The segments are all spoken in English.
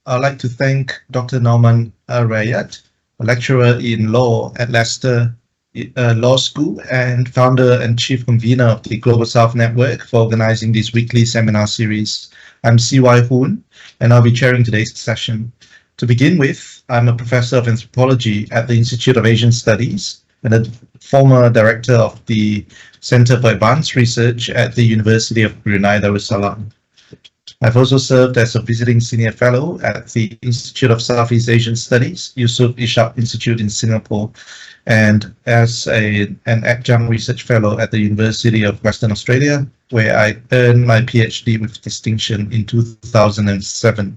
I'd like to thank Dr. Norman Rayat, a lecturer in law at Leicester Law School and founder and chief convener of the Global South Network, for organizing this weekly seminar series. I'm CY Hoon, and I'll be chairing today's session. To begin with, I'm a professor of anthropology at the Institute of Asian Studies and a former director of the Center for Advanced Research at the University of Brunei, Darussalam. I've also served as a visiting senior fellow at the Institute of Southeast Asian Studies, Ishak Institute in Singapore, and as an adjunct research fellow at the University of Western Australia, where I earned my PhD with distinction in 2007.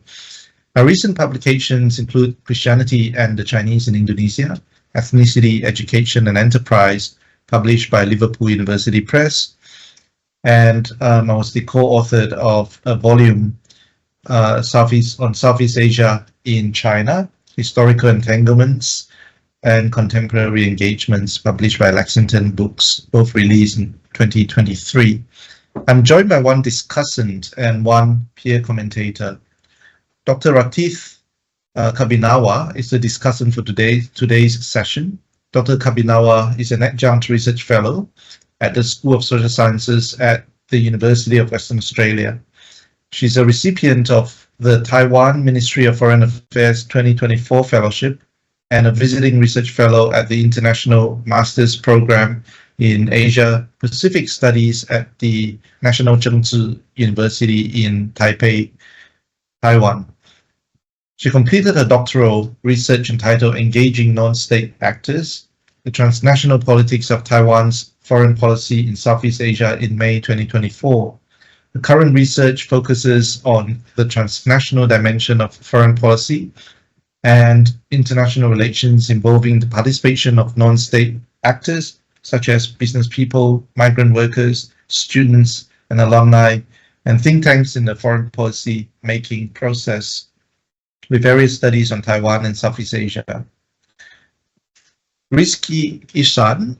My recent publications include Christianity and the Chinese in Indonesia, Ethnicity, Education and Enterprise, published by Liverpool University Press, and I was the co-authored of a volume on Southeast Asia in China, Historical Entanglements and Contemporary Engagements, published by Lexington Books, both released in 2023. I'm joined by one discussant and one peer commentator. Dr. Ratih Kabinawa is the discussant for today's session. Dr. Kabinawa is an adjunct research fellow at the School of Social Sciences at the University of Western Australia. She's a recipient of the Taiwan Ministry of Foreign Affairs 2024 Fellowship and a visiting research fellow at the International Masters Program in Asia Pacific Studies at the National Chengchi University in Taipei, Taiwan. She completed her doctoral research entitled Engaging Non-State Actors, the Transnational Politics of Taiwan's Foreign Policy in Southeast Asia in May 2024. The current research focuses on the transnational dimension of foreign policy and international relations involving the participation of non-state actors such as business people, migrant workers, students and alumni, and think tanks in the foreign policy making process, with various studies on Taiwan and Southeast Asia. Rizky Ihsan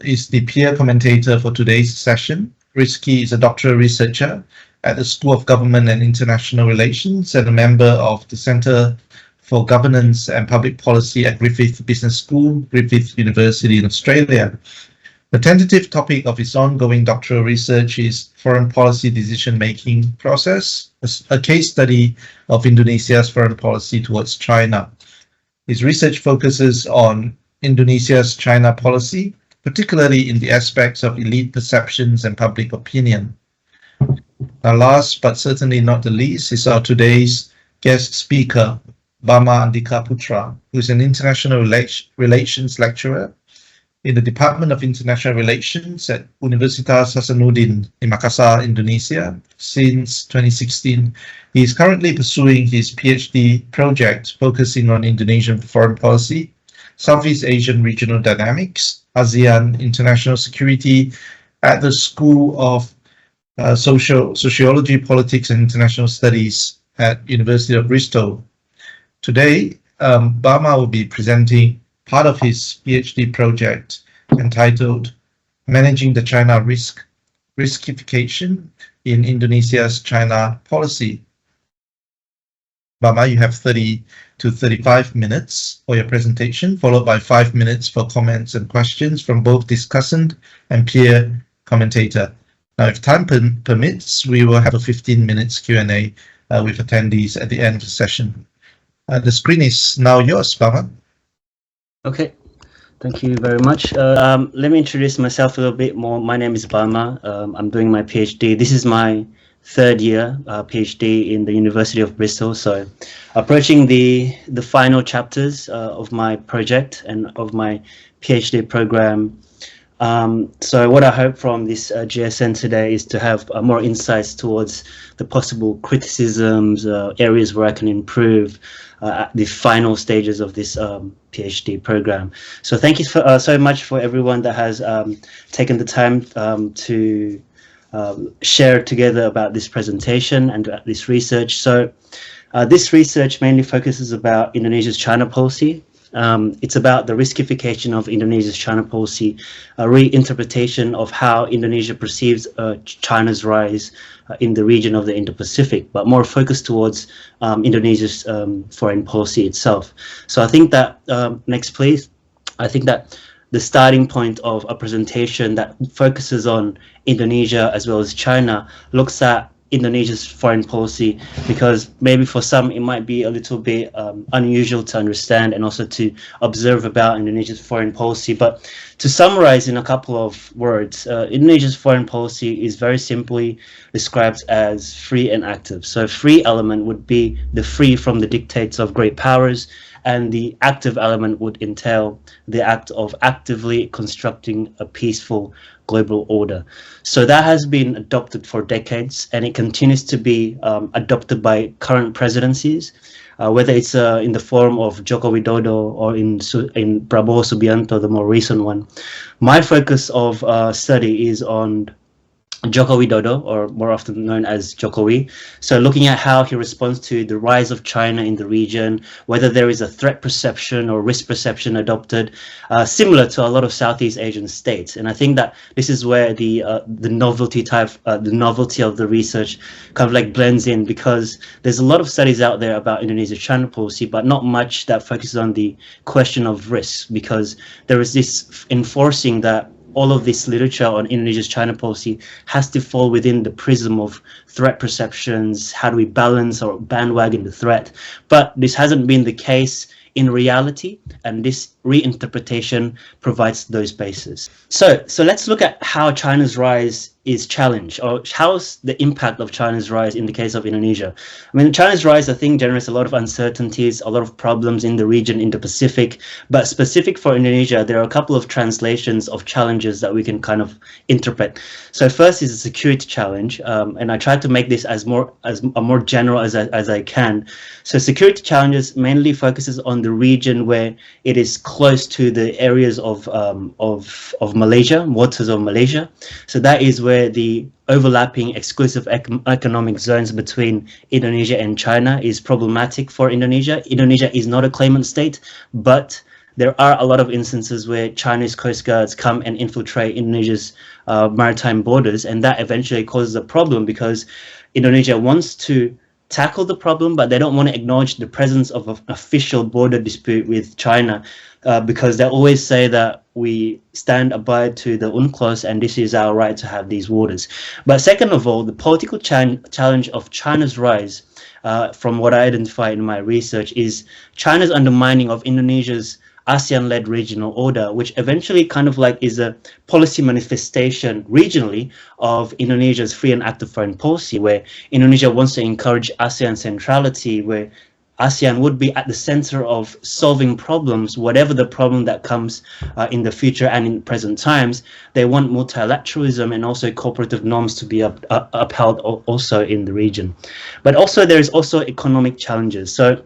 is the peer commentator for today's session. Rizky is a doctoral researcher at the School of Government and International Relations and a member of the Center for Governance and Public Policy at Griffith Business School, Griffith University in Australia. The tentative topic of his ongoing doctoral research is foreign policy decision-making process, a case study of Indonesia's foreign policy towards China. His research focuses on Indonesia's China policy, particularly in the aspects of elite perceptions and public opinion. Now, last but certainly not the least is our today's guest speaker, Bama Andika Putra, who is an international relations lecturer in the Department of International Relations at Universitas Hasanuddin in Makassar, Indonesia. Since 2016, he is currently pursuing his PhD project focusing on Indonesian foreign policy, Southeast Asian regional dynamics, ASEAN international security at the School of Sociology, Politics and International Studies at University of Bristol. Today, Bama will be presenting part of his PhD project entitled Managing the China Riskification in Indonesia's China Policy. Bama, you have 30 to 35 minutes for your presentation, followed by 5 minutes for comments and questions from both discussant and peer commentator. Now, if time permits, we will have a 15 minutes Q&A with attendees at the end of the session. The screen is now yours, Bama. Okay, thank you very much. Let me introduce myself a little bit more. My name is Bama. I'm doing my PhD. This is my third year PhD in the University of Bristol, so approaching the final chapters of my project and of my PhD program. So what I hope from this GSN today is to have more insights towards the possible criticisms, areas where I can improve at the final stages of this PhD program. So thank you so much for everyone that has taken the time to share together about this presentation and this research. So this research mainly focuses about Indonesia's China policy It's about the riskification of Indonesia's China policy, a reinterpretation of how Indonesia perceives China's rise in the region of the Indo-Pacific, but more focused towards Indonesia's foreign policy itself. So I think that, next please, I think that the starting point of a presentation that focuses on Indonesia as well as China looks at Indonesia's foreign policy, because maybe for some it might be a little bit unusual to understand and also to observe about Indonesia's foreign policy. But to summarize in a couple of words, Indonesia's foreign policy is very simply described as free and active. So free element would be the free from the dictates of great powers, and the active element would entail the act of actively constructing a peaceful global order. So that has been adopted for decades, and it continues to be adopted by current presidencies, whether it's in the form of Joko Widodo or in Prabowo Subianto, the more recent one. My focus of study is on Joko Widodo, or more often known as Jokowi. So looking at how he responds to the rise of China in the region, whether there is a threat perception or risk perception adopted, similar to a lot of Southeast Asian states. And I think that this is where the novelty of the research kind of like blends in, because there's a lot of studies out there about Indonesia's China policy, but not much that focuses on the question of risk, because there is this enforcing that all of this literature on Indonesia's China policy has to fall within the prism of threat perceptions. How do we balance or bandwagon the threat? But this hasn't been the case in reality, and this reinterpretation provides those bases. So let's look at how China's rise is challenged, or how's the impact of China's rise in the case of Indonesia. I mean, China's rise, I think, generates a lot of uncertainties, a lot of problems in the region, in the Pacific, but specific for Indonesia, there are a couple of translations of challenges that we can kind of interpret. So first is a security challenge, and I tried to make this as more general as I can. So security challenges mainly focuses on the region where it is close to the areas of Malaysia, waters of Malaysia. So that is where the overlapping exclusive economic zones between Indonesia and China is problematic for Indonesia. Indonesia is not a claimant state, but there are a lot of instances where Chinese coast guards come and infiltrate Indonesia's maritime borders, and that eventually causes a problem because Indonesia wants to tackle the problem, but they don't want to acknowledge the presence of an official border dispute with China, because they always say that we abide to the UNCLOS and this is our right to have these waters. But second of all, the political challenge of China's rise, from what I identify in my research, is China's undermining of Indonesia's ASEAN-led regional order, which eventually kind of like is a policy manifestation regionally of Indonesia's free and active foreign policy, where Indonesia wants to encourage ASEAN centrality, where ASEAN would be at the center of solving problems, whatever the problem that comes in the future and in present times. They want multilateralism and also cooperative norms to be upheld also in the region. But also there is also economic challenges. So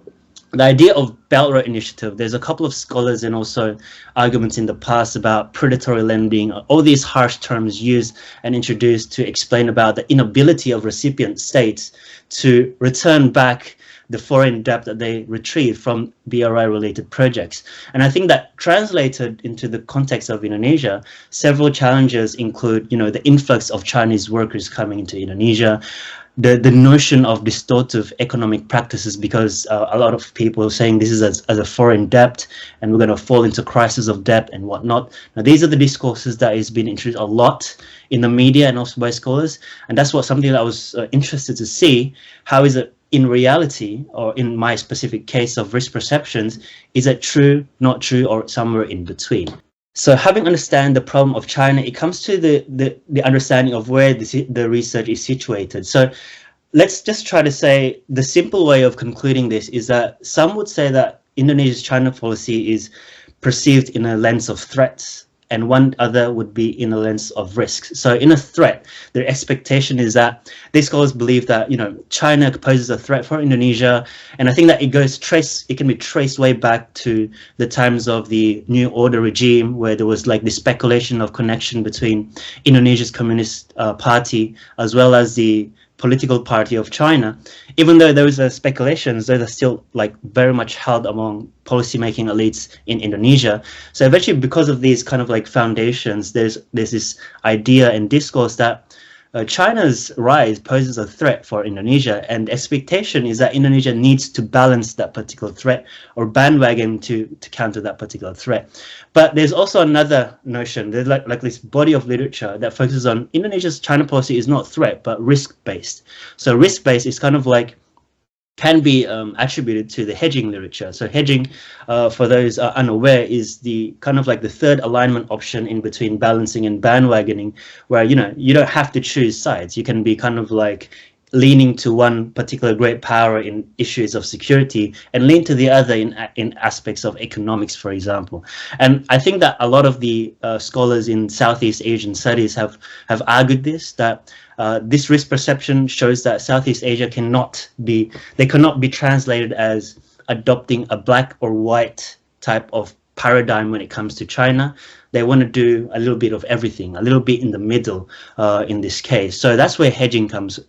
the idea of Belt Road Initiative, there's a couple of scholars and also arguments in the past about predatory lending, all these harsh terms used and introduced to explain about the inability of recipient states to return back the foreign debt that they retrieve from BRI-related projects. And I think that translated into the context of Indonesia, several challenges include, the influx of Chinese workers coming into Indonesia, the notion of distortive economic practices, because a lot of people are saying this is as a foreign debt and we're going to fall into crisis of debt and whatnot. Now, these are the discourses that has been introduced a lot in the media and also by scholars. And that's something that I was interested to see. How is it in reality, or in my specific case of risk perceptions, is it true, not true, or somewhere in between? So having understand the problem of China, it comes to the understanding of where the research is situated. So let's just try to say the simple way of concluding this is that some would say that Indonesia's China policy is perceived in a lens of threats, and one other would be in a lens of risks. So in a threat, their expectation is that these scholars believe that, China poses a threat for Indonesia. And I think that it can be traced way back to the times of the New Order regime, where there was like the speculation of connection between Indonesia's Communist Party as well as the political party of China, even though those are speculations, those are still like very much held among policymaking elites in Indonesia. So eventually, because of these kind of like foundations, there's this idea and discourse that China's rise poses a threat for Indonesia, and the expectation is that Indonesia needs to balance that particular threat or bandwagon to counter that particular threat. But there's also another notion, there's like this body of literature that focuses on Indonesia's China policy is not threat, but risk-based. So risk-based is kind of like can be attributed to the hedging literature. So hedging, for those unaware, is the kind of like the third alignment option in between balancing and bandwagoning, where you don't have to choose sides. You can be kind of like leaning to one particular great power in issues of security and lean to the other in aspects of economics, for example. And I think that a lot of the scholars in Southeast Asian studies have argued this, that this risk perception shows that Southeast Asia cannot be translated as adopting a black or white type of paradigm when it comes to China. They want to do a little bit of everything, a little bit in the middle in this case. So that's where hedging comes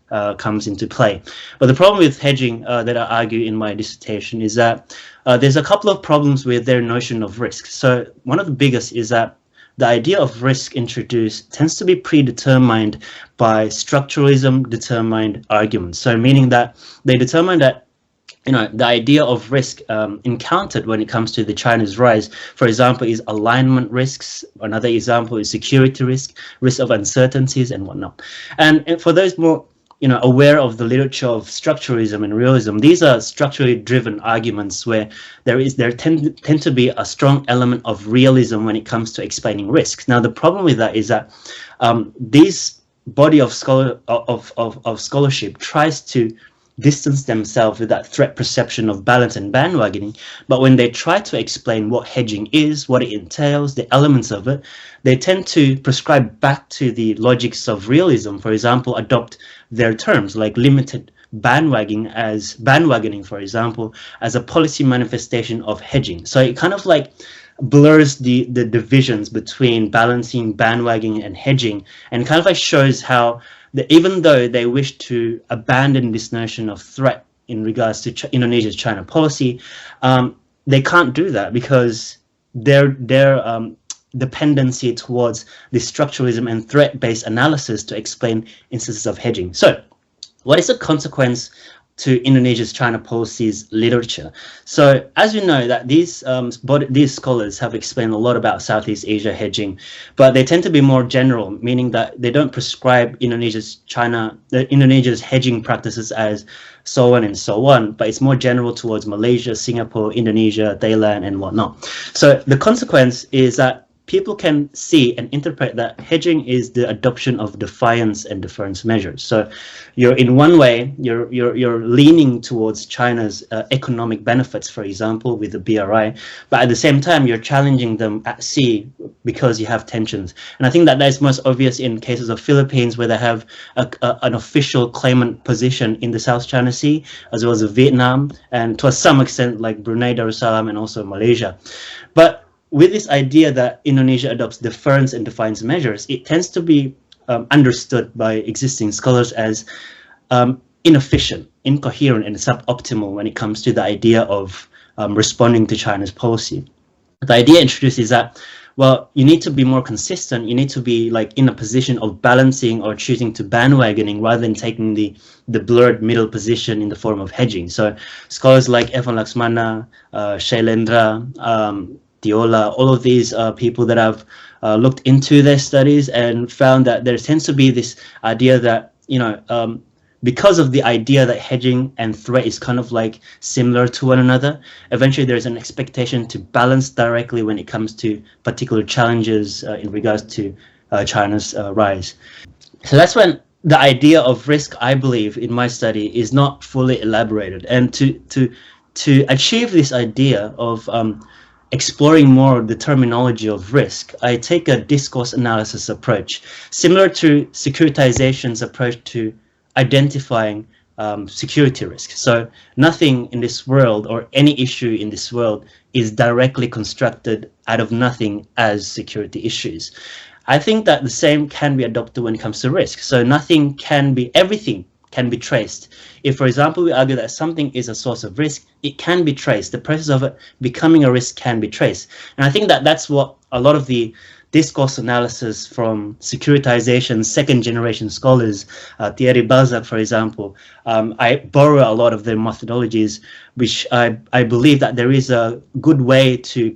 into play. But the problem with hedging that I argue in my dissertation is that there's a couple of problems with their notion of risk. So one of the biggest is that the idea of risk introduced tends to be predetermined by structuralism determined arguments. So meaning that they determine that the idea of risk encountered when it comes to the China's rise, for example, is alignment risks. Another example is security risk of uncertainties and whatnot. And for those more aware of the literature of structuralism and realism, these are structurally driven arguments where there tend to be a strong element of realism when it comes to explaining risks. Now, the problem with that is that this body of scholarship tries to distance themselves with that threat perception of balance and bandwagoning, but when they try to explain what hedging is, what it entails, the elements of it, they tend to prescribe back to the logics of realism. For example, adopt their terms like limited bandwagoning, for example, as a policy manifestation of hedging. So it kind of like blurs the divisions between balancing, bandwagoning, and hedging, and kind of like shows how even though they wish to abandon this notion of threat in regards to Indonesia's China policy, they can't do that because their dependency towards the structuralism and threat-based analysis to explain instances of hedging. So, what is the consequence to Indonesia's China policies literature? So, as you know, that these scholars have explained a lot about Southeast Asia hedging, but they tend to be more general, meaning that they don't prescribe Indonesia's hedging practices as so on and so on, but it's more general towards Malaysia, Singapore, Indonesia, Thailand, and whatnot. So the consequence is that people can see and interpret that hedging is the adoption of defiance and deference measures. So you're in one way, you're leaning towards China's economic benefits, for example, with the BRI, but at the same time, you're challenging them at sea because you have tensions. And I think that is most obvious in cases of Philippines, where they have an official claimant position in the South China Sea, as well as Vietnam, and to some extent like Brunei, Darussalam, and also Malaysia. But with this idea that Indonesia adopts deference and defiance measures, it tends to be understood by existing scholars as inefficient, incoherent, and suboptimal when it comes to the idea of responding to China's policy. The idea introduced is that, well, you need to be more consistent. You need to be like in a position of balancing or choosing to bandwagoning rather than taking the blurred middle position in the form of hedging. So scholars like Evan Laxmana, Shailendra, Diola, all of these people that have looked into their studies and found that there tends to be this idea that, because of the idea that hedging and threat is kind of like similar to one another, eventually there's an expectation to balance directly when it comes to particular challenges in regards to China's rise. So that's when the idea of risk, I believe, in my study is not fully elaborated. And to achieve this idea of exploring more the terminology of risk, I take a discourse analysis approach, similar to securitization's approach to identifying security risk. So nothing in this world or any issue in this world is directly constructed out of nothing as security issues. I think that the same can be adopted when it comes to risk. So everything can be traced. If, for example, we argue that something is a source of risk, it can be traced. The process of it becoming a risk can be traced. And I think that that's what a lot of the discourse analysis from securitization, second generation scholars, Thierry Balzac, for example, I borrow a lot of their methodologies, which I believe that there is a good way to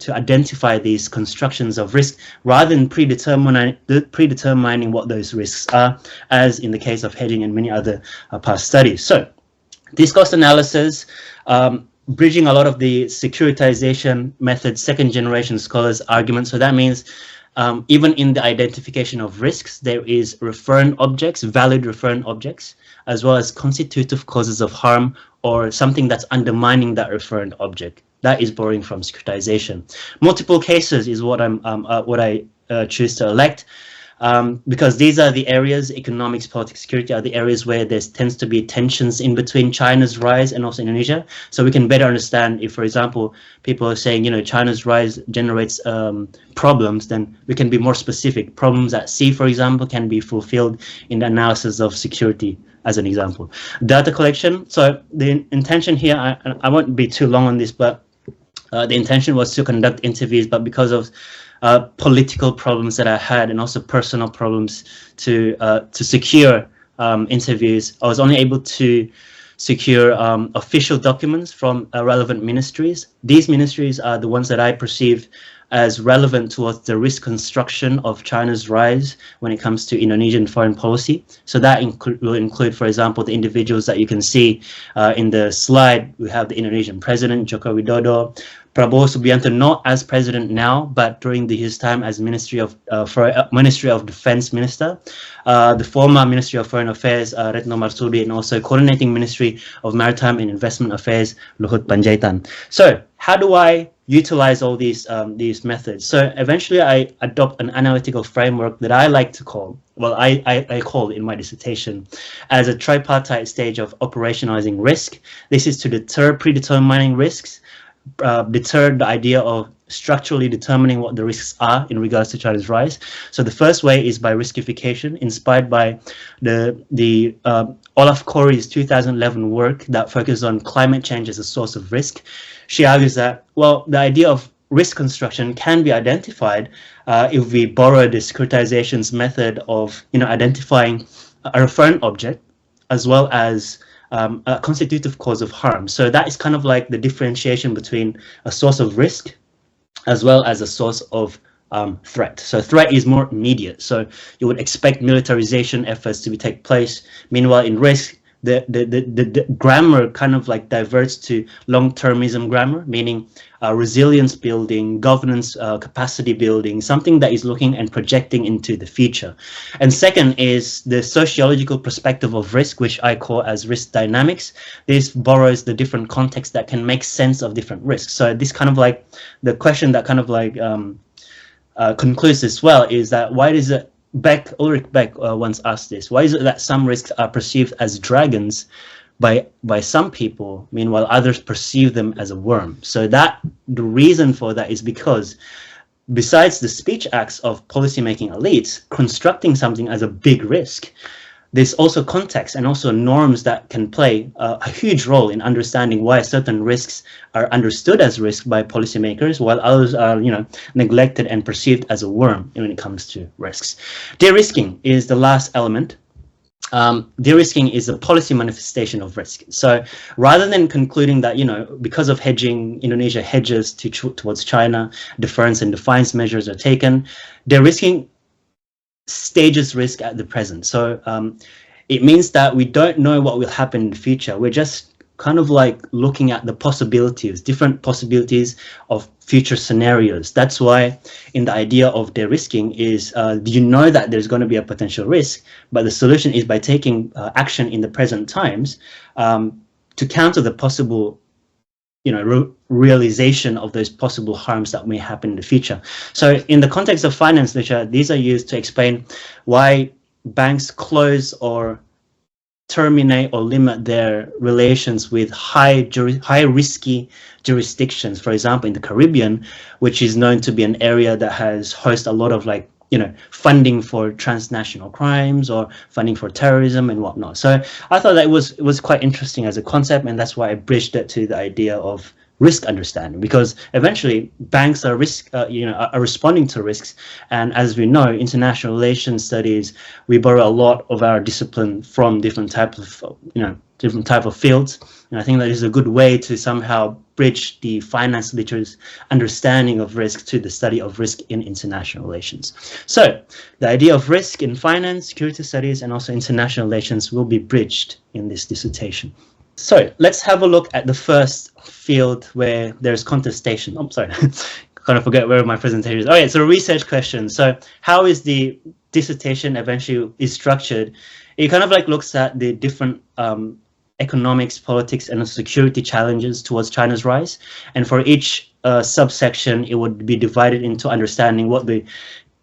identify these constructions of risk rather than predetermining what those risks are, as in the case of hedging and many other past studies. So discourse analysis, bridging a lot of the securitization method, second generation scholars arguments. So that means even in the identification of risks, there is referent objects, valid referent objects, as well as constitutive causes of harm or something that's undermining that referent object. That is borrowing from securitization. Multiple cases is what I choose to elect. Because these are the areas, economics, politics, security, are the areas where there tends to be tensions in between China's rise and also Indonesia. So we can better understand if, for example, people are saying, China's rise generates problems, then we can be more specific. Problems at sea, for example, can be fulfilled in the analysis of security, as an example. Data collection. So the intention here, I won't be too long on this, but the intention was to conduct interviews, but because of political problems that I had and also personal problems to secure interviews, I was only able to secure official documents from relevant ministries. These ministries are the ones that I perceive as relevant towards the risk construction of China's rise when it comes to Indonesian foreign policy. So that will include, for example, the individuals that you can see in the slide. We have the Indonesian president, Joko Widodo, Prabowo Subianto, not as president now, but during his time as Ministry of Defense Minister, the former Ministry of Foreign Affairs, Retno Marsudi, and also coordinating Ministry of Maritime and Investment Affairs, Luhut Panjaitan. So how do I utilize all these methods? So eventually I adopt an analytical framework that I like to call, well, I call in my dissertation, as a tripartite stage of operationalizing risk. This is to deter predetermining risks, deter the idea of structurally determining what the risks are in regards to China's rise. So the first way is by riskification, inspired by the Olaf Corey's 2011 work that focuses on climate change as a source of risk. She argues that, well, the idea of risk construction can be identified if we borrow the securitization's method of identifying a referent object as well as a constitutive cause of harm. So that is kind of like the differentiation between a source of risk as well as a source of threat. So threat is more immediate. So you would expect militarization efforts to take place. Meanwhile, in risk, the grammar kind of like diverts to long-termism grammar, meaning resilience building, governance capacity building, something that is looking and projecting into the future. And second is the sociological perspective of risk, which I call as risk dynamics. This borrows the different contexts that can make sense of different risks. So this kind of like the question that kind of like concludes as well is that why is it Ulrich Beck once asked this. Why is it that some risks are perceived as dragons by some people, meanwhile others perceive them as a worm? So the reason for that is because besides the speech acts of policymaking elites constructing something as a big risk, there's also context and also norms that can play a huge role in understanding why certain risks are understood as risk by policymakers, while others are, neglected and perceived as a worm when it comes to risks. De-risking is the last element. De-risking is a policy manifestation of risk. So rather than concluding that, because of hedging, Indonesia hedges towards China, deference and defiance measures are taken, de-risking stages risk at the present. So it means that we don't know what will happen in the future. We're just kind of like looking at the possibilities, different possibilities of future scenarios. That's why in the idea of de-risking is you know that there's going to be a potential risk, but the solution is by taking action in the present times to counter the possible realization of those possible harms that may happen in the future. So in the context of finance literature, these are used to explain why banks close or terminate or limit their relations with high risky jurisdictions. For example, in the Caribbean, which is known to be an area that has hosted a lot of like funding for transnational crimes or funding for terrorism and whatnot. So I thought that it was quite interesting as a concept, and that's why I bridged it to the idea of risk understanding, because eventually banks are are responding to risks. And as we know, international relations studies, we borrow a lot of our discipline from different type of fields. And I think that is a good way to somehow bridge the finance literacy's understanding of risk to the study of risk in international relations. So the idea of risk in finance, security studies, and also international relations will be bridged in this dissertation. So let's have a look at the first field where there's contestation. I'm sorry, kind of forget where my presentation is. Okay, so research question. So how is the dissertation eventually is structured? It kind of like looks at the different economics, politics, and security challenges towards China's rise. And for each subsection, it would be divided into understanding what the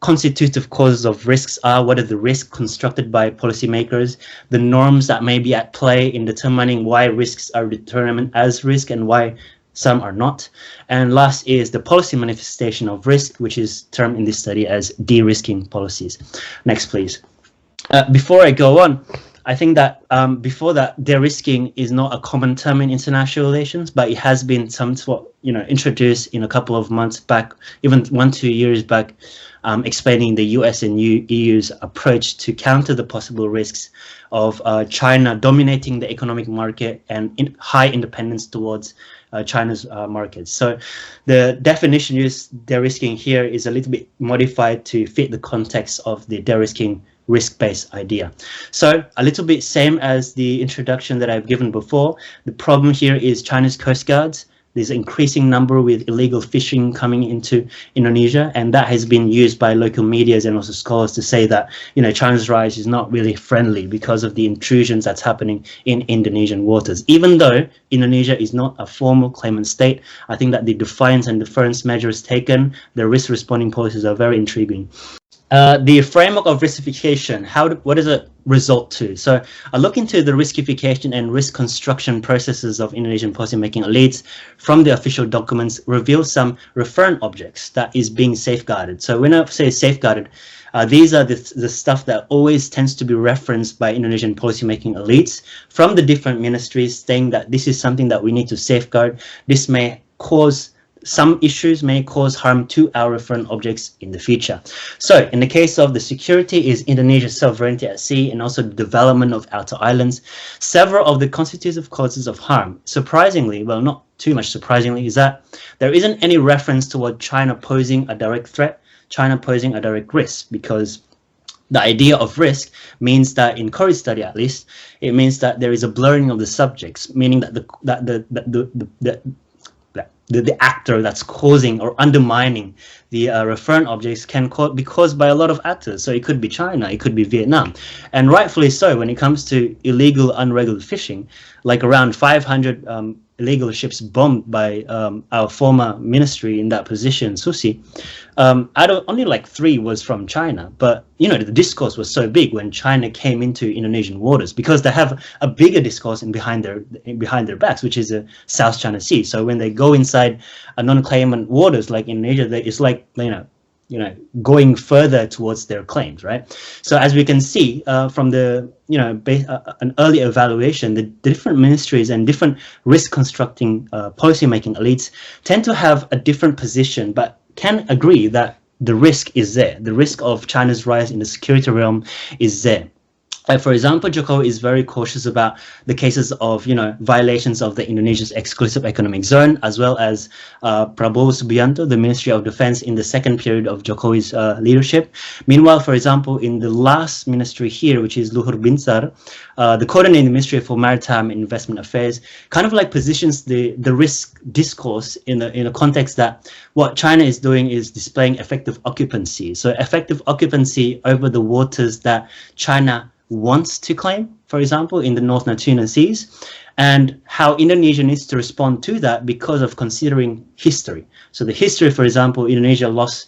constitutive causes of risks are, what are the risks constructed by policymakers, the norms that may be at play in determining why risks are determined as risk and why some are not. And last is the policy manifestation of risk, which is termed in this study as de-risking policies. Next, please. Before I go on, I think that before that, de-risking is not a common term in international relations, but it has been somewhat, introduced in a couple of months back, even 1-2 years back, explaining the US and EU's approach to counter the possible risks of China dominating the economic market and high independence towards China's markets. So the definition used de-risking here is a little bit modified to fit the context of the de-risking risk-based idea. So a little bit same as the introduction that I've given before. The problem here is China's coast guards. There's an increasing number with illegal fishing coming into Indonesia, and that has been used by local medias and also scholars to say that China's rise is not really friendly because of the intrusions that's happening in Indonesian waters. Even though Indonesia is not a formal claimant state, I think that the defiance and deference measures taken, the risk responding policies are very intriguing. The framework of riskification, what does it result to? So I look into the riskification and risk construction processes of Indonesian policymaking elites from the official documents, reveal some referent objects that is being safeguarded. So when I say safeguarded, these are the stuff that always tends to be referenced by Indonesian policymaking elites from the different ministries, saying that this is something that we need to safeguard. This may cause some issues may cause harm to our referent objects in the future. So in the case of the security is Indonesia's sovereignty at sea and also the development of outer islands. Several of the constitutive causes of harm, surprisingly, well, not too much surprisingly, is that there isn't any reference toward China posing a direct threat, China posing a direct risk, because the idea of risk means that in Corey's study, at least, it means that there is a blurring of the subjects, meaning that the actor that's causing or undermining the referent objects can be caused by a lot of actors. So it could be China, it could be Vietnam. And rightfully so, when it comes to illegal, unregulated fishing, like around 500 illegal ships bombed by our former ministry in that position, Susi, out of only like 3 was from China. But, the discourse was so big when China came into Indonesian waters because they have a bigger discourse behind their backs, which is the South China Sea. So when they go inside a non-claimant waters like Indonesia, it's like, going further towards their claims, right? So as we can see from the, an early evaluation, the different ministries and different risk constructing policymaking elites tend to have a different position, but can agree that the risk is there. The risk of China's rise in the security realm is there. For example, Jokowi is very cautious about the cases of, violations of the Indonesia's exclusive economic zone, as well as Prabowo Subianto, the Ministry of Defense in the second period of Jokowi's leadership. Meanwhile, for example, in the last ministry here, which is Luhur Binsar, the coordinating Ministry for Maritime and Investment Affairs kind of like positions the risk discourse in a context that what China is doing is displaying effective occupancy. So effective occupancy over the waters that China wants to claim, for example, in the North Natuna Seas, and how Indonesia needs to respond to that because of considering history. So the history, for example, Indonesia lost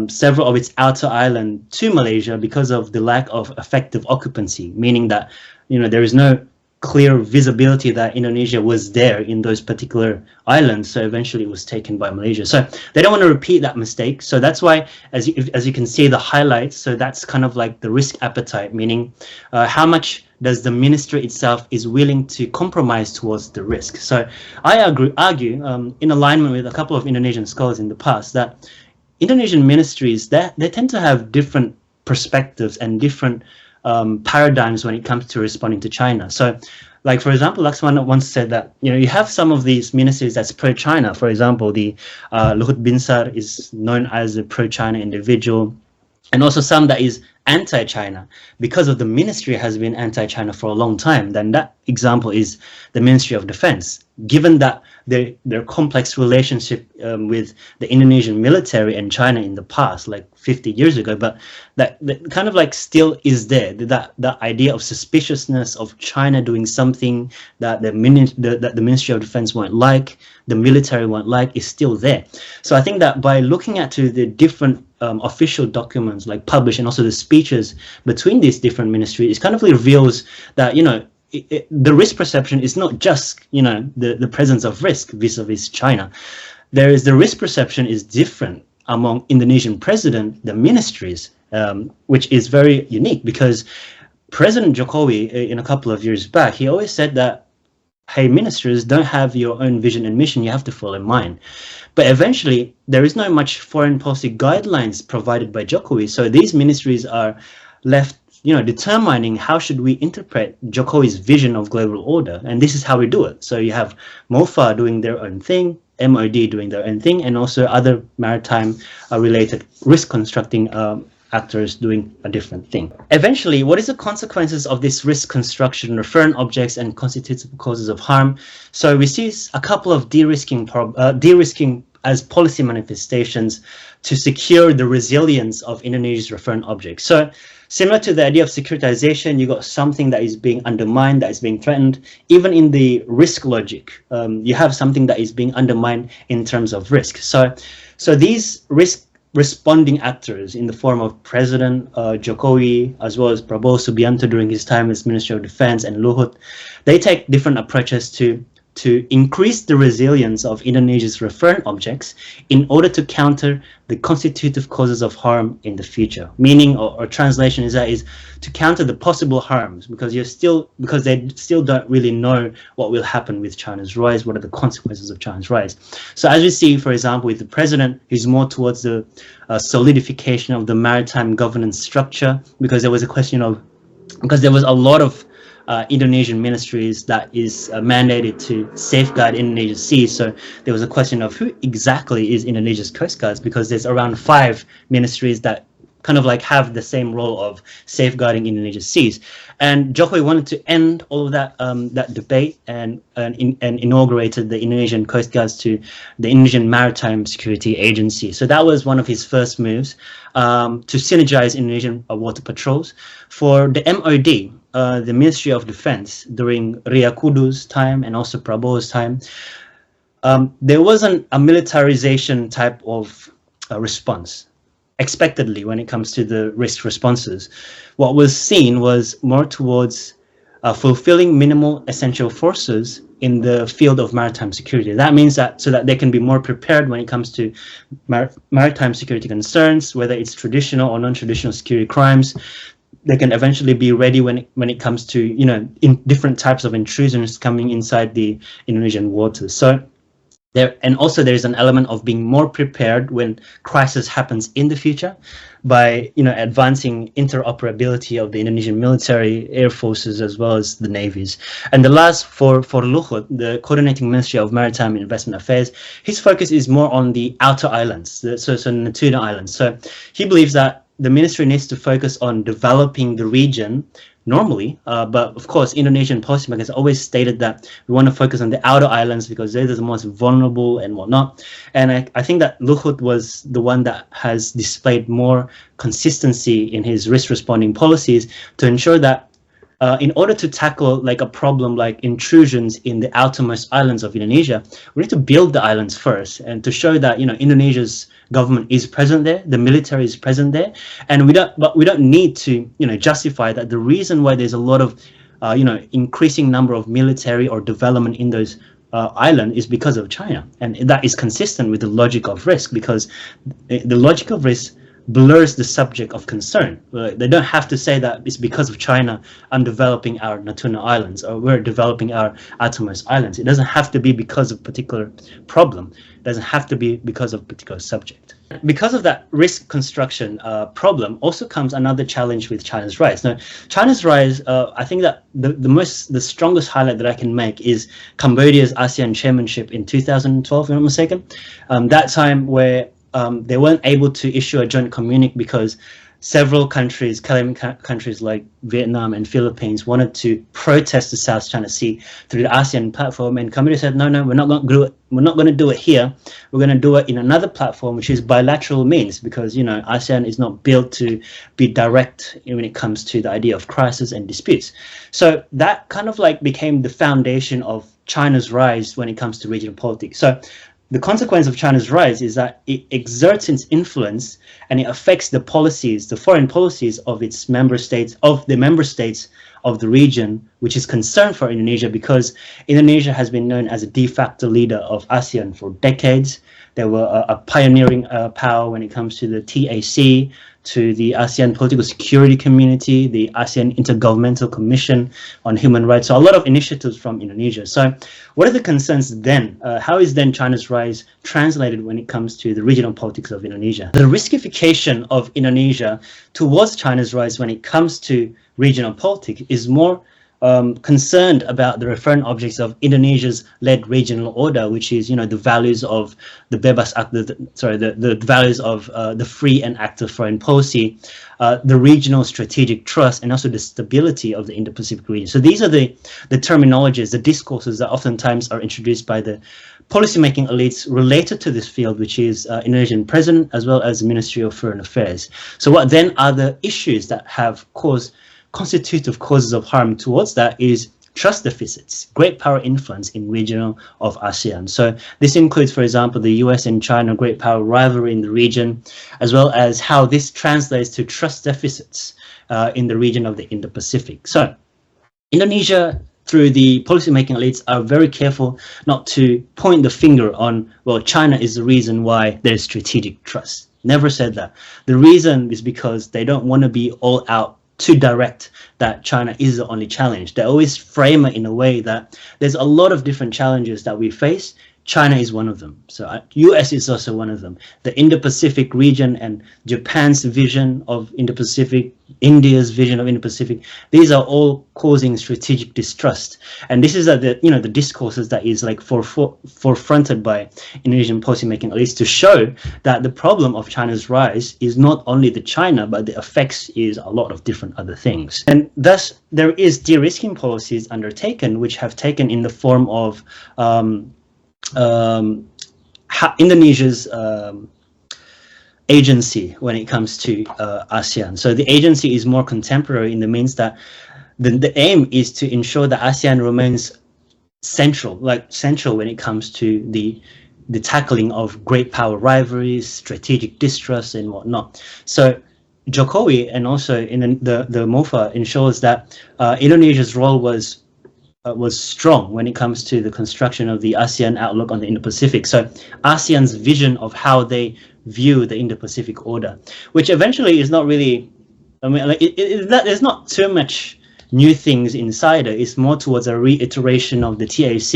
several of its outer island to Malaysia because of the lack of effective occupancy, meaning that there is no clear visibility that Indonesia was there in those particular islands. So eventually it was taken by Malaysia. So they don't want to repeat that mistake. So that's why, as you can see the highlights, so that's kind of like the risk appetite, meaning how much does the ministry itself is willing to compromise towards the risk. So I argue in alignment with a couple of Indonesian scholars in the past, that Indonesian ministries, that they tend to have different perspectives and different paradigms when it comes to responding to China. So, like for example, Laksmana once said that you have some of these ministries that's pro-China. For example, the Luhut Binsar is known as a pro-China individual, and also some that is anti-China because of the ministry has been anti-China for a long time. Then that example is the Ministry of Defense. Given that their complex relationship with the Indonesian military and China in the past, like 50 years ago, but that kind of like still is there. That idea of suspiciousness of China doing something that the Ministry of Defense won't like, the military won't like, is still there. So I think that by looking at the different official documents like published and also the speeches between these different ministries, it kind of reveals that the risk perception is not just the presence of risk vis-a-vis China. There is the risk perception is different among Indonesian president, the ministries, which is very unique because President Jokowi in a couple of years back, he always said that, hey, ministers don't have your own vision and mission, you have to follow mine. But eventually, there is not much foreign policy guidelines provided by Jokowi. So these ministries are left, determining how should we interpret Jokowi's vision of global order. And this is how we do it. So you have MOFA doing their own thing, MOD doing their own thing, and also other maritime related risk constructing actors doing a different thing. Eventually, what is the consequences of this risk construction, referent objects, and constitutive causes of harm? So we see a couple of de-risking as policy manifestations to secure the resilience of Indonesia's referent objects. So similar to the idea of securitization, you got something that is being undermined, that is being threatened. Even in the risk logic, you have something that is being undermined in terms of risk. So these risk responding actors in the form of President Jokowi, as well as Prabowo Subianto during his time as Minister of Defense, and Luhut, they take different approaches to increase the resilience of Indonesia's referent objects in order to counter the constitutive causes of harm in the future. Meaning, or translation is to counter the possible harms, because they still don't really know what will happen with China's rise, what are the consequences of China's rise. So as we see, for example, with the president, he's more towards the solidification of the maritime governance structure, because there was a lot of Indonesian ministries that is mandated to safeguard Indonesia's seas. So there was a question of who exactly is Indonesia's coast guards, because there's around 5 ministries that kind of like have the same role of safeguarding Indonesia's seas. And Jokowi wanted to end all of that debate and inaugurated the Indonesian Coast Guards to the Indonesian Maritime Security Agency. So that was one of his first moves to synergize Indonesian water patrols. For the MOD, the Ministry of Defense, during Ria Kudu's time and also Prabowo's time, there wasn't a militarization type of response expectedly when it comes to the risk responses. What was seen was more towards fulfilling minimal essential forces in the field of maritime security. That means that so that they can be more prepared when it comes to maritime security concerns, whether it's traditional or non-traditional security crimes. They can eventually be ready when it comes to in different types of intrusions coming inside the Indonesian waters. So there's an element of being more prepared when crisis happens in the future by advancing interoperability of the Indonesian military, air forces, as well as the navies. And the last for Luhut, the coordinating Ministry of Maritime and Investment Affairs, his focus is more on the outer islands, so Natuna Islands. So he believes that the ministry needs to focus on developing the region normally, but of course Indonesian policymakers always stated that we want to focus on the outer islands because they're the most vulnerable and whatnot. And I think that Luhut was the one that has displayed more consistency in his risk responding policies to ensure that in order to tackle like a problem like intrusions in the outermost islands of Indonesia, we need to build the islands first and to show that Indonesia's government is present there, the military is present there, and we don't need to justify that the reason why there's a lot of increasing number of military or development in those island is because of China, and that is consistent with the logic of risk, because the logic of risk blurs the subject of concern. They don't have to say that it's because of China I'm developing our Natuna Islands, or we're developing our Atomos Islands. It doesn't have to be because of a particular problem. It doesn't have to be because of a particular subject. Because of that risk construction problem, also comes another challenge with China's rise. Now, China's rise, I think that the strongest highlight that I can make is Cambodia's ASEAN chairmanship in 2012, if I'm not mistaken. That time where they weren't able to issue a joint communique because several countries, countries like Vietnam and Philippines, wanted to protest the South China Sea through the ASEAN platform, and Cambodia said, no, we're not going to do it. We're not going to do it here. We're going to do it in another platform, which is bilateral means, because ASEAN is not built to be direct when it comes to the idea of crisis and disputes. So that kind of like became the foundation of China's rise when it comes to regional politics. So the consequence of China's rise is that it exerts its influence and it affects the policies, the foreign policies of its member states, of the region, which is concern for Indonesia, because Indonesia has been known as a de facto leader of ASEAN for decades. They were a pioneering power when it comes to the TAC, to the ASEAN Political Security Community, the ASEAN Intergovernmental Commission on Human Rights. So a lot of initiatives from Indonesia. So what are the concerns then? How is then China's rise translated when it comes to the regional politics of Indonesia? The riskification of Indonesia towards China's rise when it comes to regional politics is more concerned about the referent objects of Indonesia's led regional order, which is, the values of the bebas, the values of the free and active foreign policy, the regional strategic trust, and also the stability of the Indo-Pacific region. So these are the terminologies, the discourses that oftentimes are introduced by the policymaking elites related to this field, which is Indonesian president as well as the Ministry of Foreign Affairs. So what then are the issues that have constitutive causes of harm towards that is trust deficits, great power influence in regional of ASEAN. So this includes, for example, the US and China great power rivalry in the region, as well as how this translates to trust deficits in the region of the Indo-Pacific. So Indonesia, through the policymaking elites, are very careful not to point the finger on, well, China is the reason why there's strategic trust. Never said that. The reason is because they don't want to be all out too direct that China is the only challenge. They always frame it in a way that there's a lot of different challenges that we face. China is one of them. So US is also one of them. The Indo-Pacific region and Japan's vision of Indo-Pacific, India's vision of Indo-Pacific, these are all causing strategic distrust. And this is the discourses that is like forefronted by Indonesian policymaking elites to show that the problem of China's rise is not only the China, but the effects is a lot of different other things. And thus there is de-risking policies undertaken, which have taken in the form of Indonesia's agency when it comes to ASEAN. So the agency is more contemporary in the means that the aim is to ensure that ASEAN remains central when it comes to the tackling of great power rivalries, strategic distrust, and whatnot. So Jokowi and also in the MOFA ensures that Indonesia's role was strong when it comes to the construction of the ASEAN outlook on the Indo-Pacific. So ASEAN's vision of how they view the Indo-Pacific order, which eventually is not really, there's not too much new things inside it. It's more towards a reiteration of the TAC,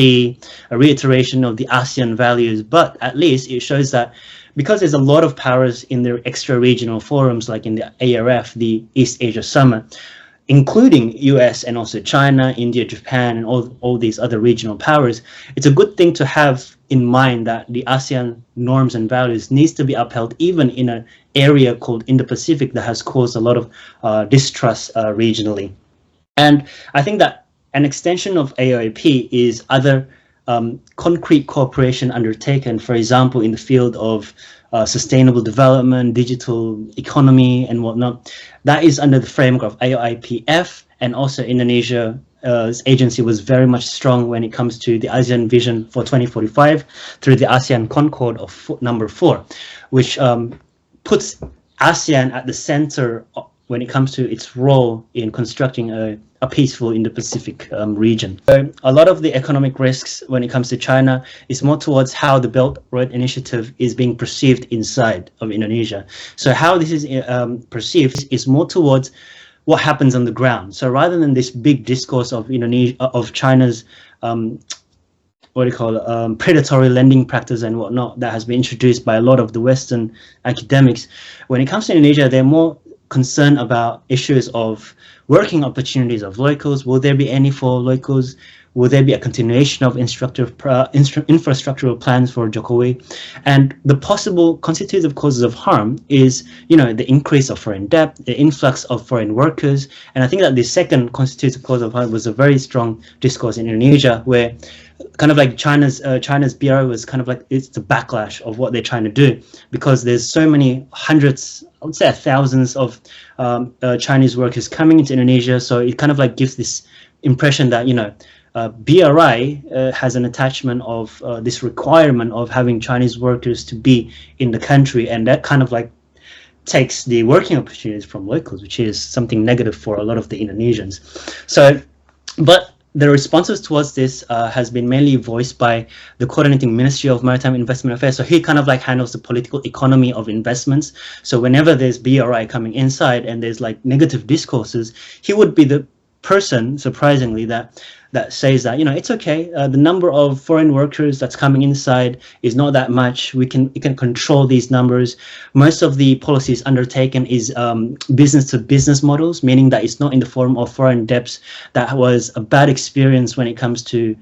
a reiteration of the ASEAN values, but at least it shows that because there's a lot of powers in their extra-regional forums, like in the ARF, the East Asia Summit, including US and also China, India, Japan, and all these other regional powers, it's a good thing to have in mind that the ASEAN norms and values needs to be upheld even in an area called Indo-Pacific that has caused a lot of distrust regionally. And I think that an extension of AOIP is other concrete cooperation undertaken, for example, in the field of sustainable development, digital economy, and whatnot. That is under the framework of AOIPF, and also Indonesia's agency was very much strong when it comes to the ASEAN Vision for 2045 through the ASEAN Concord of number 4, which puts ASEAN at the center when it comes to its role in constructing a peaceful Indo-Pacific region. So a lot of the economic risks when it comes to China is more towards how the Belt Road Initiative is being perceived inside of Indonesia. So how this is perceived is more towards what happens on the ground. So rather than this big discourse of China's predatory lending practice and whatnot that has been introduced by a lot of the Western academics, when it comes to Indonesia, they're more concerned about issues of working opportunities of locals. Will there be any for locals? Will there be a continuation of infrastructural plans for Jokowi? And the possible constitutive causes of harm is, the increase of foreign debt, the influx of foreign workers. And I think that the second constitutive cause of harm was a very strong discourse in Indonesia, where kind of like China's BRI was kind of like, it's the backlash of what they're trying to do, because there's so many hundreds, I would say thousands of Chinese workers coming into Indonesia. So it kind of like gives this impression that, BRI has an attachment of this requirement of having Chinese workers to be in the country, and that kind of like takes the working opportunities from locals, which is something negative for a lot of the Indonesians. So, but the responses towards this has been mainly voiced by the coordinating Ministry of Maritime Investment Affairs. So he kind of like handles the political economy of investments. So whenever there's BRI coming inside and there's like negative discourses, he would be the person, surprisingly, that says that, it's okay. The number of foreign workers that's coming inside is not that much. We can control these numbers. Most of the policies undertaken is business to business models, meaning that it's not in the form of foreign debts. That was a bad experience when it comes to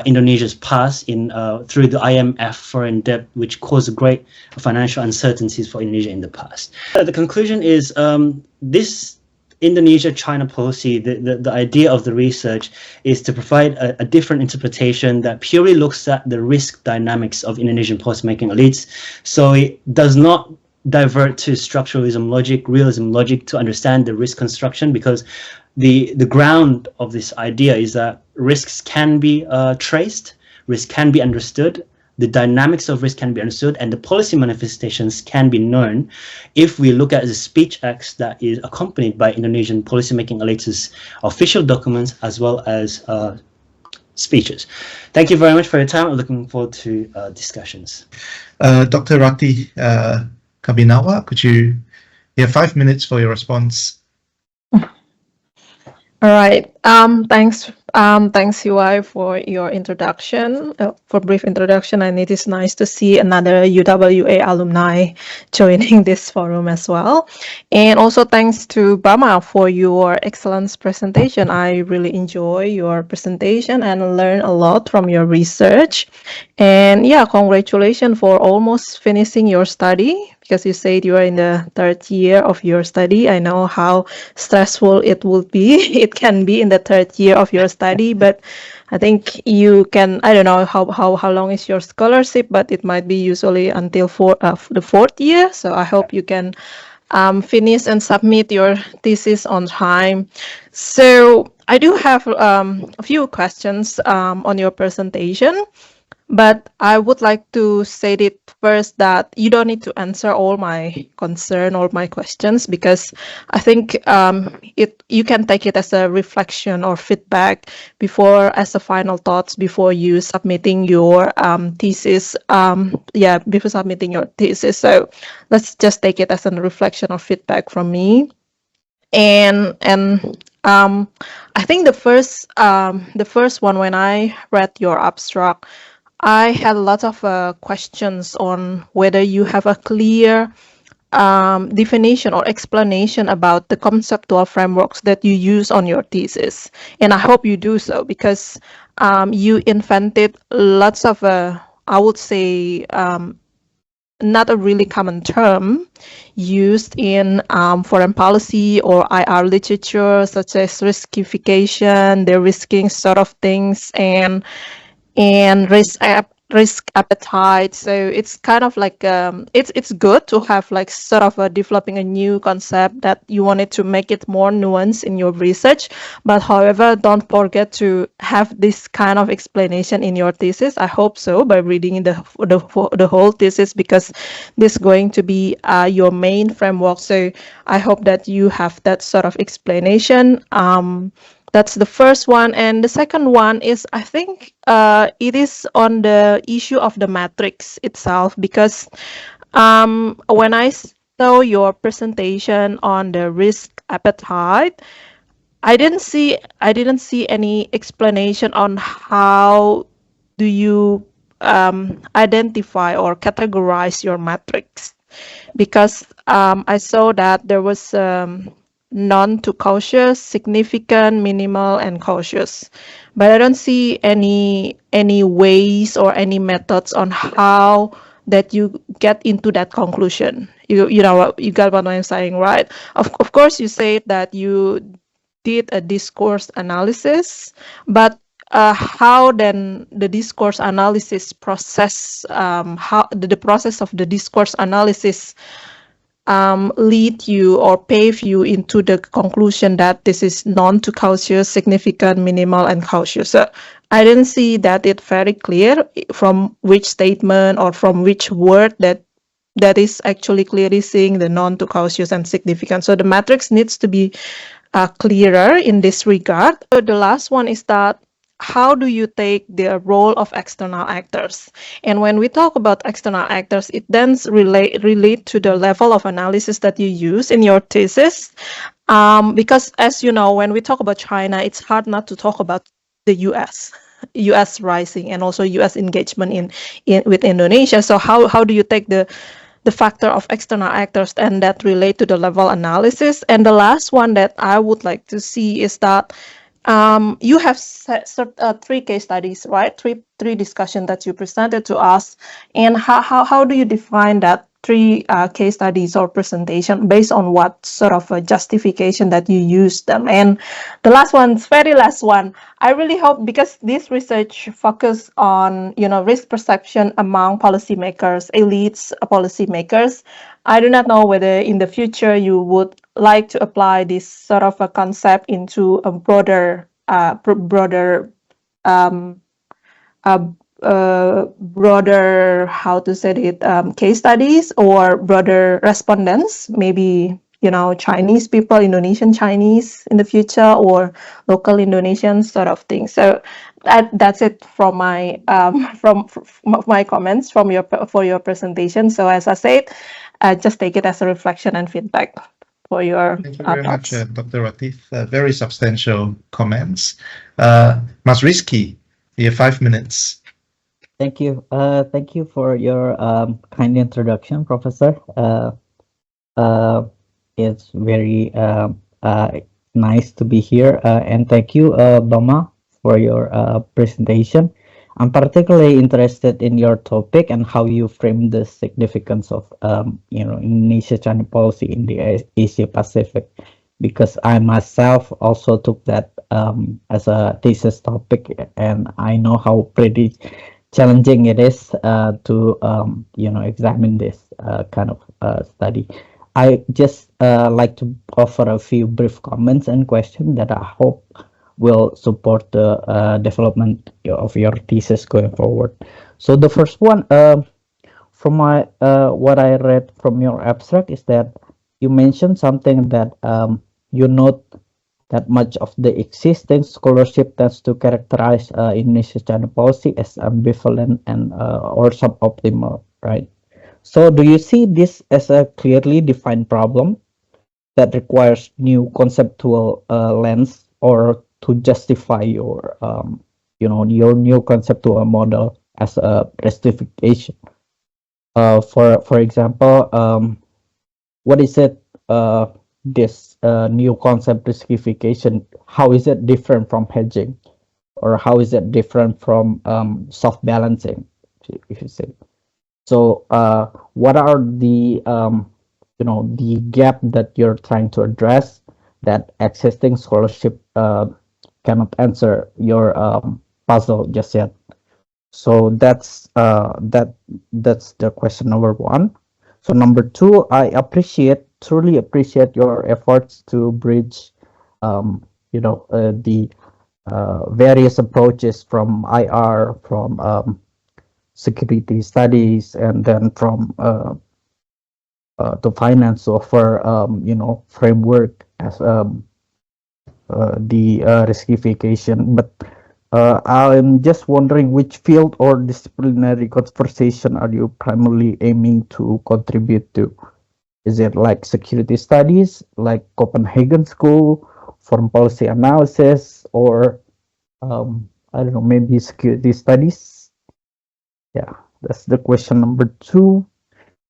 Indonesia's past through the IMF foreign debt, which caused great financial uncertainties for Indonesia in the past. The conclusion is this Indonesia-China policy, the idea of the research is to provide a different interpretation that purely looks at the risk dynamics of Indonesian policymaking elites. So it does not divert to structuralism logic, realism logic to understand the risk construction, because the ground of this idea is that risks can be traced, risk can be understood, the dynamics of risk can be understood, and the policy manifestations can be known if we look at the speech acts that is accompanied by Indonesian policymaking elites' official documents as well as speeches. Thank you very much for your time. I'm looking forward to discussions. Dr. Ratih Kabinawa, you have 5 minutes for your response. All right. Thanks, UI, for your introduction, for brief introduction. And it is nice to see another UWA alumni joining this forum as well. And also thanks to Bama for your excellent presentation. I really enjoy your presentation and learn a lot from your research. And yeah, congratulations for almost finishing your study, because you said you are in the 3rd year of your study. I know how stressful it will be. It can be in the 3rd year of your study, but I think you can, I don't know how long is your scholarship, but it might be usually until the 4th year. So I hope you can finish and submit your thesis on time. So I do have a few questions on your presentation. But I would like to say it first that you don't need to answer all my concern or my questions, because I think you can take it as a reflection or feedback as a final thoughts before you submitting your thesis. Before submitting your thesis. So let's just take it as a reflection or feedback from me. And I think the first one, when I read your abstract, I had a lot of questions on whether you have a clear definition or explanation about the conceptual frameworks that you use on your thesis. And I hope you do so, because you invented lots of, I would say, not a really common term used in foreign policy or IR literature, such as riskification, the risking sort of things, and risk appetite. So it's kind of like it's good to have like sort of developing a new concept that you wanted to make it more nuanced in your research. But however, don't forget to have this kind of explanation in your thesis. I hope so, by reading the whole thesis, because this is going to be your main framework. So I hope that you have that sort of explanation. That's the first one. And the second one is, I think it is on the issue of the matrix itself, because when I saw your presentation on the risk appetite, I didn't see any explanation on how do you identify or categorize your matrix, because I saw that there was none to cautious, significant, minimal, and cautious, but I don't see any ways or any methods on how that you get into that conclusion. You know, you got what I'm saying, right? Of course, you say that you did a discourse analysis, but how then the discourse analysis process, how the process of the discourse analysis lead you or pave you into the conclusion that this is non to cautious, significant, minimal, and cautious. So I didn't see that it very clear from which statement or from which word that is actually clearly seeing the non to cautious and significant. So the matrix needs to be clearer in this regard. So the last one is that how do you take the role of external actors? And when we talk about external actors, it then relate to the level of analysis that you use in your thesis. Because as you know, when we talk about China, it's hard not to talk about the US rising and also US engagement in with Indonesia. So how do you take the factor of external actors and that relate to the level analysis? And the last one that I would like to see is that you have three case studies, right? Three discussion that you presented to us, and how do you define that three case studies or presentation based on what sort of a justification that you use them? And the very last one, I really hope, because this research focus on risk perception among policymakers, elites, policymakers. I do not know whether in the future you would like to apply this sort of a concept into a broader how to say it, case studies or broader respondents, maybe Chinese people, Indonesian Chinese in the future, or local Indonesian sort of thing. So that's it from my from my comments for your presentation. So as I said, just take it as a reflection and feedback for your Thank you very much, thoughts. Dr. Ratih. Very substantial comments. Mas Rizky, you have 5 minutes. Thank you. Thank you for your kind introduction, Professor. It's very nice to be here, and thank you, Bama, for your presentation. I'm particularly interested in your topic and how you frame the significance of Indonesia-China policy in the Asia Pacific, because I myself also took that as a thesis topic, and I know how pretty challenging it is to examine this kind of study. I just like to offer a few brief comments and questions that I hope will support the development of your thesis going forward. So the first one, from my what I read from your abstract, is that you mentioned something that you note that much of the existing scholarship tends to characterize Indonesia-China policy as ambivalent and or suboptimal, right? So do you see this as a clearly defined problem that requires new conceptual lens, or to justify your your new conceptual model as a justification? For example, what is it? This new concept, riskification, how is it different from hedging, or how is it different from soft balancing, if you say? So what are the the gap that you're trying to address that existing scholarship cannot answer your puzzle just yet? So that's that's the question number one. So number two, I truly appreciate your efforts to bridge, the various approaches from IR, from security studies, and then from to finance offer, framework as the riskification. But I'm just wondering, which field or disciplinary conversation are you primarily aiming to contribute to? Is it like security studies, like Copenhagen School, foreign policy analysis, or I don't know, maybe security studies? Yeah, that's the question number two.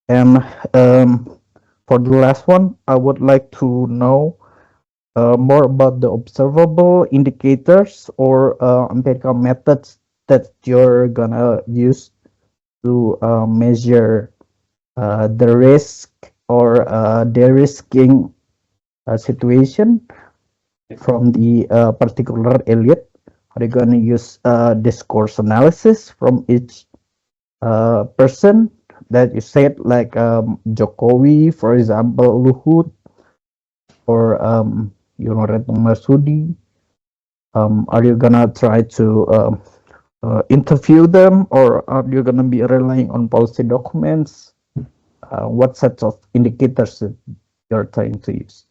And for the last one, I would like to know more about the observable indicators or empirical methods that you're gonna use to measure the risk or de-risking situation from the particular elite. Are you gonna use discourse analysis from each person that you said, like Jokowi, for example, Luhut, or Retno Marsudi? Are you gonna try to interview them, or are you gonna be relying on policy documents? What sets of indicators that you're trying to use?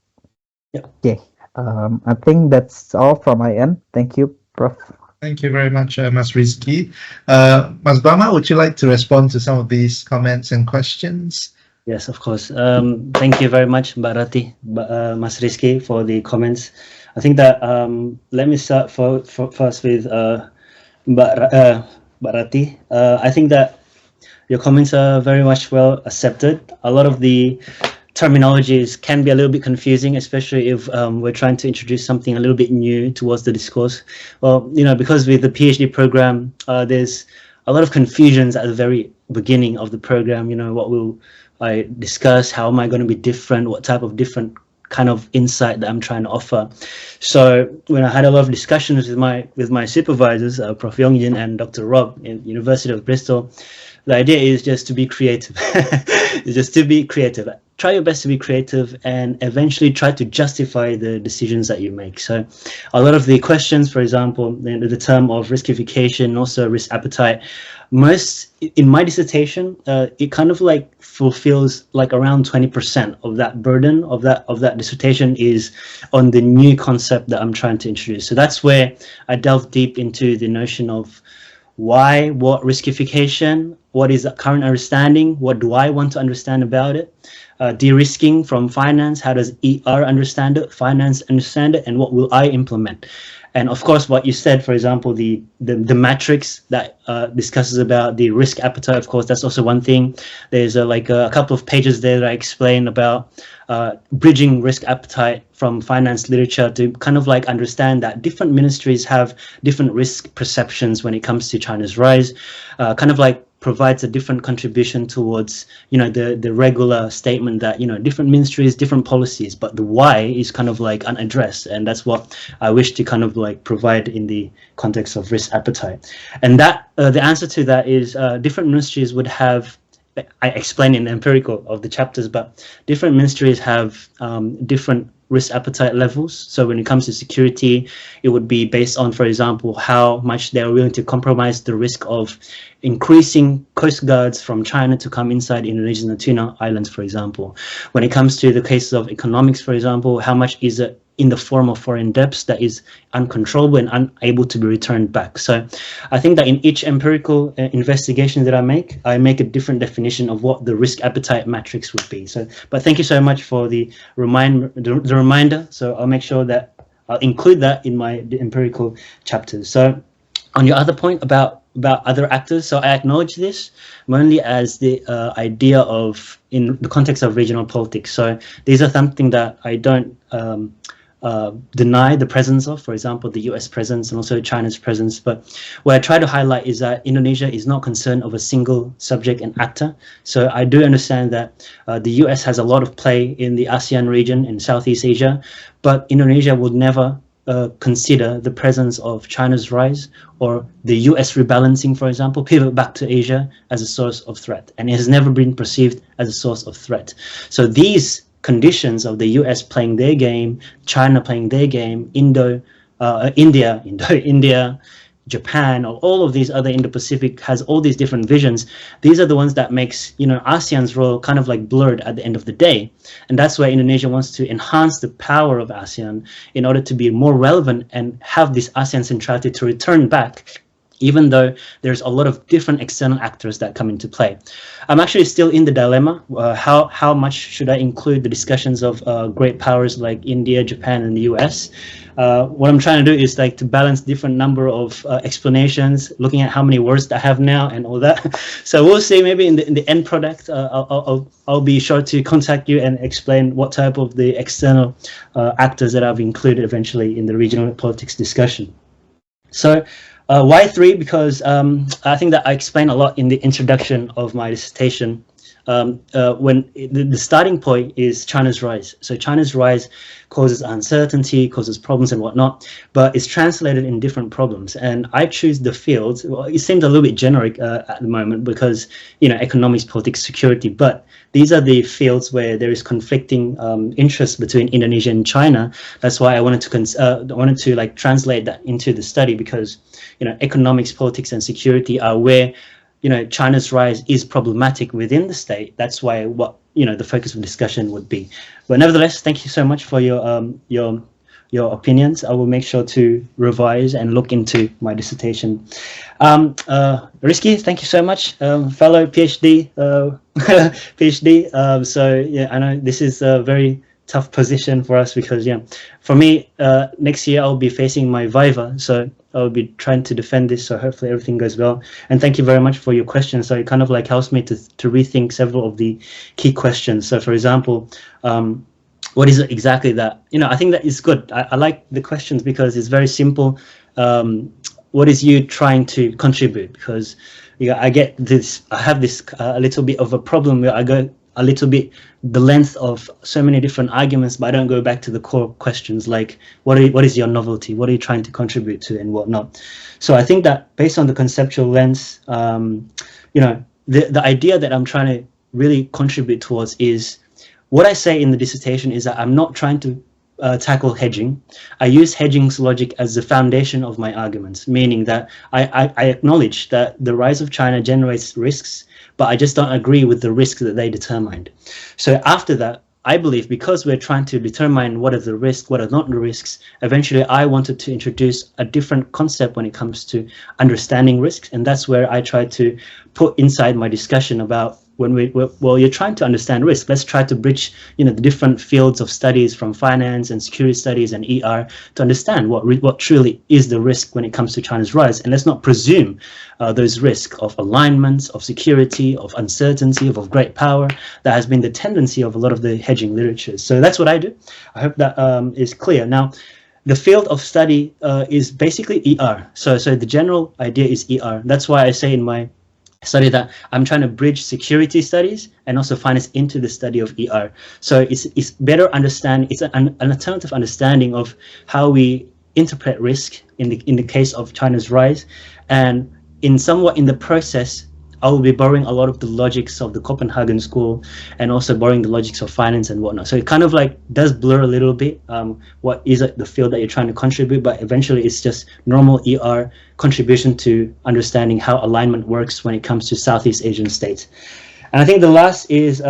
Yeah. Okay. I think that's all from my end. Thank you, Prof. Thank you very much, Mas Rizky. Mas Bama, would you like to respond to some of these comments and questions? Yes, of course. Thank you very much, Mbak Ratih, Mas Rizky, for the comments. I think that let me start first with Mbak Ratih. I think that your comments are very much well accepted. A lot of the terminologies can be a little bit confusing, especially if we're trying to introduce something a little bit new towards the discourse. Well, because with the PhD program, there's a lot of confusions at the very beginning of the program. What will I discuss? How am I going to be different? What type of different kind of insight that I'm trying to offer? So when I had a lot of discussions with my supervisors, Prof. Yongjin and Dr. Rob in University of Bristol, the idea is just to be creative. Just to be creative. Try your best to be creative and eventually try to justify the decisions that you make. So a lot of the questions, for example, the term of riskification, also risk appetite, in my dissertation, it kind of like fulfills like around 20% of that burden of that dissertation is on the new concept that I'm trying to introduce. So that's where I delve deep into the notion of what riskification, what is the current understanding, what do I want to understand about it, de-risking from finance, how does ER understand it, finance understand it, and what will I implement? And of course, what you said, for example, the matrix that discusses about the risk appetite, of course, that's also one thing. There's like a couple of pages there that I explain about bridging risk appetite from finance literature to kind of like understand that different ministries have different risk perceptions when it comes to China's rise, kind of like provides a different contribution towards, the regular statement that, different ministries, different policies, but the why is kind of like unaddressed. And that's what I wish to kind of like provide in the context of risk appetite. And that the answer to that is different ministries would have, I explain in the empirical of the chapters, but different ministries have different risk appetite levels. So when it comes to security, it would be based on, for example, how much they're willing to compromise the risk of increasing coast guards from China to come inside Indonesian and Tuna Islands, for example. When it comes to the cases of economics, for example, how much is it in the form of foreign debts that is uncontrollable and unable to be returned back. So I think that in each empirical investigation that I make a different definition of what the risk appetite matrix would be. So, but thank you so much for the reminder. So I'll make sure that I'll include that in my empirical chapters. So on your other point about other actors, so I acknowledge this mainly as the idea of in the context of regional politics. So these are something that I don't deny the presence of, for example, the US presence and also China's presence. But what I try to highlight is that Indonesia is not concerned of a single subject and actor. So I do understand that the US has a lot of play in the ASEAN region in Southeast Asia, but Indonesia would never consider the presence of China's rise or the US rebalancing, for example, pivot back to Asia as a source of threat. And it has never been perceived as a source of threat. So these conditions of the US playing their game, China playing their game, India, Japan, or all of these other Indo-Pacific has all these different visions. These are the ones that makes, you know, ASEAN's role kind of like blurred at the end of the day. And that's why Indonesia wants to enhance the power of ASEAN in order to be more relevant and have this ASEAN centrality to return back, even though there's a lot of different external actors that come into play. I'm actually still in the dilemma. How much should I include the discussions of great powers like India, Japan, and the US? What I'm trying to do is like to balance different number of explanations, looking at how many words I have now and all that. So we'll see. Maybe in the end product, I'll be sure to contact you and explain what type of the external actors that I've included eventually in the regional politics discussion. So. Why 3? Because I think that I explained a lot in the introduction of my dissertation. When the starting point is China's rise. So China's rise causes uncertainty, causes problems and whatnot, but it's translated in different problems. And I choose the fields. Well, it seems a little bit generic at the moment because, you know, economics, politics, security, but these are the fields where there is conflicting interests between Indonesia and China. That's why I wanted to like translate that into the study, because, you know, economics, politics, and security are where, you know, China's rise is problematic within the state. That's why what, you know, the focus of discussion would be. But nevertheless, thank you so much for your opinions. I will make sure to revise and look into my dissertation. Rizky, thank you so much, fellow PhD. PhD. So yeah, I know this is a very tough position for us because, yeah, for me, next year I'll be facing my Viva, so I'll be trying to defend this, so hopefully everything goes well. And thank you very much for your questions. So it kind of like helps me to rethink several of the key questions. So for example, what is it exactly that, you know, I think that is good. I like the questions because it's very simple. What is you trying to contribute? Because, you know, I have this a little bit of a problem where I go a little bit the length of so many different arguments, but I don't go back to the core questions like what is your novelty, what are you trying to contribute to, and whatnot. So I think that based on the conceptual lens, you know, the idea that I'm trying to really contribute towards is what I say in the dissertation is that I'm not trying to tackle hedging. I use hedging's logic as the foundation of my arguments, meaning that I acknowledge that the rise of China generates risks, but I just don't agree with the risks that they determined. So after that, I believe because we're trying to determine what are the risks, what are not the risks, eventually I wanted to introduce a different concept when it comes to understanding risks. And that's where I try to put inside my discussion about when you're trying to understand risk, let's try to bridge, you know, the different fields of studies from finance and security studies and ER to understand what truly is the risk when it comes to China's rise. And let's not presume those risks of alignments, of security, of uncertainty, of great power. That has been the tendency of a lot of the hedging literature. So that's what I do. I hope that is clear. Now, the field of study is basically ER. So the general idea is ER. That's why I say in my study that I'm trying to bridge security studies and also finance into the study of ER. So it's better understand, it's an alternative understanding of how we interpret risk in the case of China's rise. And in the process, I will be borrowing a lot of the logics of the Copenhagen school and also borrowing the logics of finance and whatnot. So it kind of like does blur a little bit what is the field that you're trying to contribute, but eventually it's just normal ER contribution to understanding how alignment works when it comes to Southeast Asian states. And I think the last is,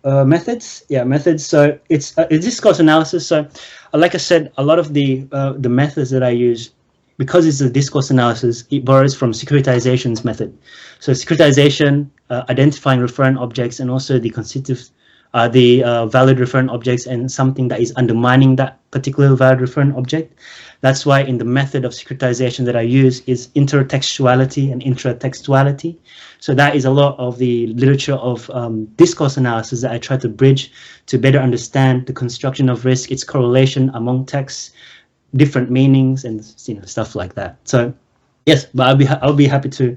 methods? Yeah, methods. So it's discourse analysis. So like I said, a lot of the methods that I use, because it's a discourse analysis, it borrows from securitization's method. So securitization, identifying referent objects, and also the constitutive, valid referent objects, and something that is undermining that particular valid referent object. That's why in the method of securitization that I use is intertextuality and intratextuality. So that is a lot of the literature of discourse analysis that I try to bridge to better understand the construction of risk, its correlation among texts, different meanings, and stuff like that. So yes, but I'll be happy to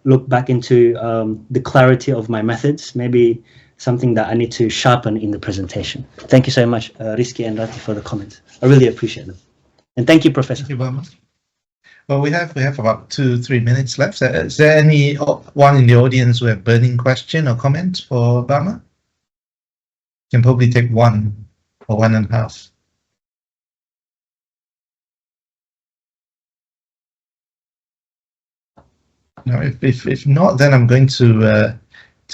look back into the clarity of my methods, maybe something that I need to sharpen in the presentation. Thank you so much, Rizky and Ratih, for the comments. I really appreciate them. And thank you, Professor. Thank you, Bama. Well, we have about 2-3 minutes left. Is there any one in the audience who have burning question or comment for Bama? Can probably take 1 or 1.5. No, if not, then I'm going to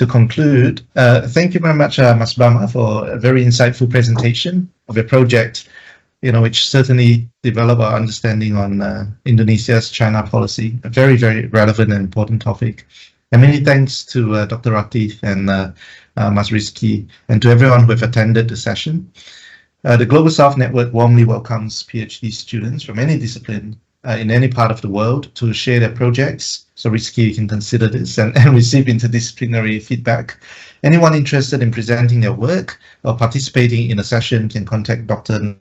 conclude. Thank you very much, Mas Bama, for a very insightful presentation of your project, which certainly develop our understanding on Indonesia's China policy, a very, very relevant and important topic. And many thanks to Dr. Ratih and Mas Rizky, and to everyone who have attended the session. The Global South Network warmly welcomes PhD students from any discipline in any part of the world to share their projects. So Rizky, you can consider this and receive interdisciplinary feedback. Anyone interested in presenting their work or participating in a session can contact Dr.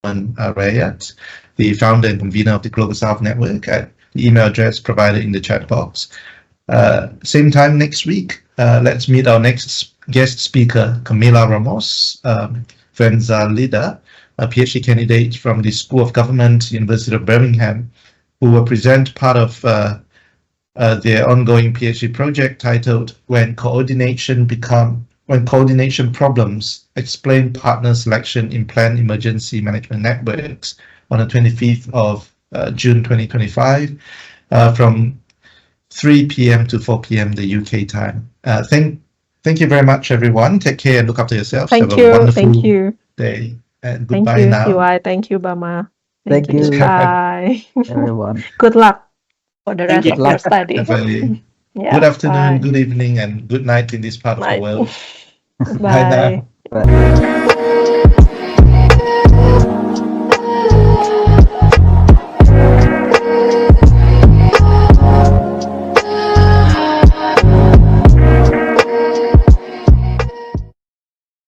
Rayat, the founder and convener of the Global South Network, at the email address provided in the chat box. Same time next week, let's meet our next guest speaker, Camila Ramos Fuenzalida, a PhD candidate from the School of Government, University of Birmingham, who will present part of their ongoing PhD project titled "When Coordination Problems Explain Partner Selection in Planned Emergency Management Networks" on the 25th of June 2025 from 3 p.m. to 4 p.m. the UK time. Thank you very much, everyone. Take care and look after yourselves. Thank Have you. a wonderful Thank you. day. And Thank goodbye you, now. UI. Thank you, Bama. Thank you. Bye. everyone. Good luck for the Thank rest you. of your study. Have a Yeah, good afternoon, bye. good evening, and good night in this part of the Night. world. Bye. now. Bye.